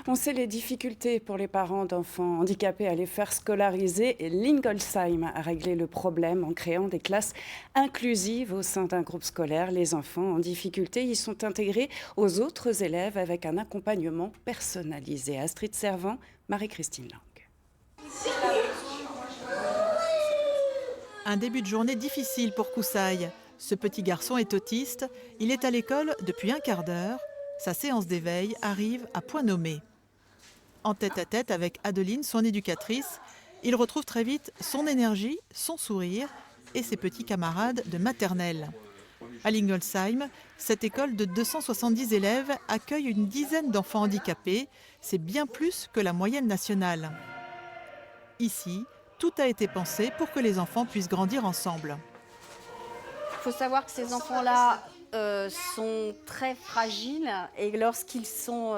On sait les difficultés pour les parents d'enfants handicapés à les faire scolariser et Lingolsheim a réglé le problème en créant des classes inclusives au sein d'un groupe scolaire. Les enfants en difficulté y sont intégrés aux autres élèves avec un accompagnement personnalisé. Astrid Servant, Marie-Christine Lang. Un début de journée difficile pour Koussaï. Ce petit garçon est autiste, il est à l'école depuis un quart d'heure. Sa séance d'éveil arrive à point nommé. En tête-à-tête avec Adeline, son éducatrice, il retrouve très vite son énergie, son sourire et ses petits camarades de maternelle. À Lingolsheim, cette école de 270 élèves accueille une dizaine d'enfants handicapés. C'est bien plus que la moyenne nationale. Ici, tout a été pensé pour que les enfants puissent grandir ensemble. Il faut savoir que ces enfants-là sont très fragiles et lorsqu'ils sont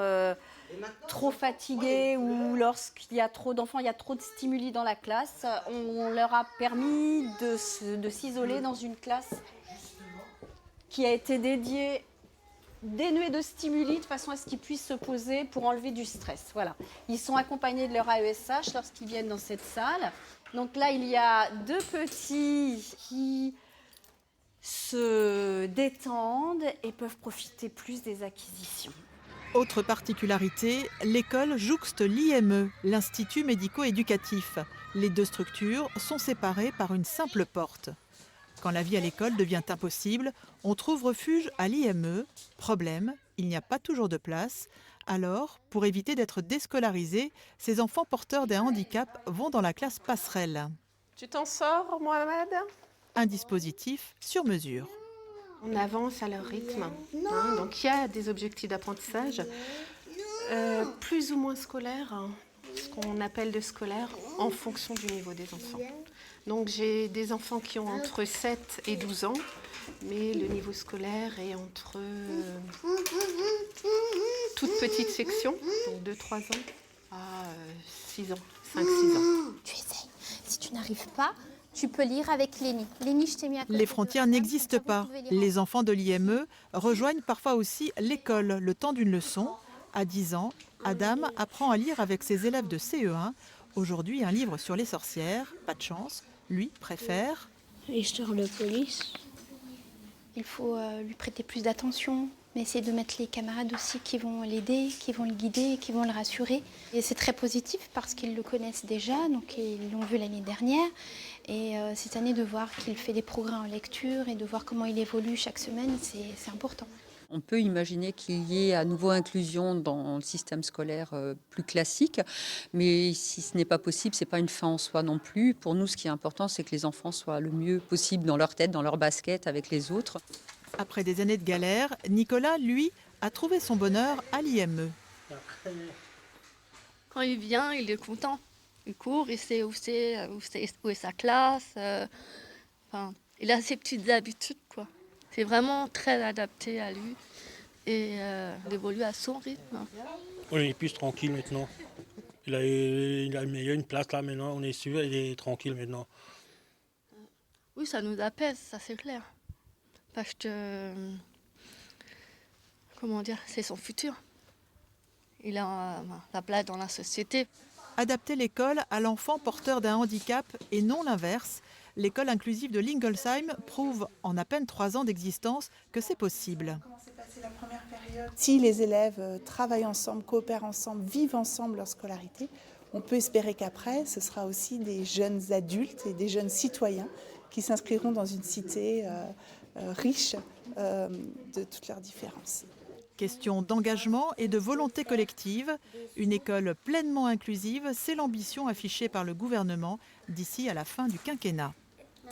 trop fatigués ou lorsqu'il y a trop d'enfants, il y a trop de stimuli dans la classe, on leur a permis de s'isoler dans une classe qui a été dénuée de stimuli de façon à ce qu'ils puissent se poser pour enlever du stress. Voilà. Ils sont accompagnés de leur AESH lorsqu'ils viennent dans cette salle. Donc là, il y a deux petits qui se détendent et peuvent profiter plus des acquisitions. Autre particularité, l'école jouxte l'IME, l'Institut médico-éducatif. Les deux structures sont séparées par une simple porte. Quand la vie à l'école devient impossible, on trouve refuge à l'IME. Problème, il n'y a pas toujours de place. Alors, pour éviter d'être déscolarisés, ces enfants porteurs d'un handicap vont dans la classe passerelle. Tu t'en sors, Mohamed? Un dispositif sur mesure. On avance à leur rythme. Donc il y a des objectifs d'apprentissage plus ou moins scolaires, ce qu'on appelle de scolaire, en fonction du niveau des enfants. Donc j'ai des enfants qui ont entre 7 et 12 ans, mais le niveau scolaire est entre toute petite section, donc de 3 ans à 6 ans, 5-6 ans. Tu essayes. Si tu n'arrives pas, tu peux lire avec Lénie. Lénie, je t'ai mis à côté. Les frontières n'existent pas. Les enfants de l'IME rejoignent parfois aussi l'école le temps d'une leçon. À 10 ans, Adam apprend à lire avec ses élèves de CE1. Aujourd'hui, un livre sur les sorcières. Pas de chance. Lui préfère L'histoire de police. Il faut lui prêter plus d'attention, mais essayer de mettre les camarades aussi qui vont l'aider, qui vont le guider, qui vont le rassurer. Et c'est très positif parce qu'ils le connaissent déjà, donc ils l'ont vu l'année dernière. Et cette année, de voir qu'il fait des progrès en lecture et de voir comment il évolue chaque semaine, c'est important. On peut imaginer qu'il y ait à nouveau inclusion dans le système scolaire plus classique, mais si ce n'est pas possible, ce n'est pas une fin en soi non plus. Pour nous, ce qui est important, c'est que les enfants soient le mieux possible dans leur tête, dans leur basket avec les autres. Après des années de galère, Nicolas, lui, a trouvé son bonheur à l'IME. Quand il vient, il est content. Il court, il sait où est sa classe. Il a ses petites habitudes, quoi. C'est vraiment très adapté à lui et il évolue à son rythme. On est plus tranquille maintenant. Il a une place là maintenant, on est sûr, il est tranquille maintenant. Oui, ça nous apaise, ça c'est clair. Parce que, c'est son futur. Il a la place dans la société. Adapter l'école à l'enfant porteur d'un handicap et non l'inverse. L'école inclusive de Lingolsheim prouve en à peine 3 ans d'existence que c'est possible. Si les élèves travaillent ensemble, coopèrent ensemble, vivent ensemble leur scolarité, on peut espérer qu'après, ce sera aussi des jeunes adultes et des jeunes citoyens qui s'inscriront dans une cité riche de toutes leurs différences. Question d'engagement et de volonté collective. Une école pleinement inclusive, c'est l'ambition affichée par le gouvernement d'ici à la fin du quinquennat.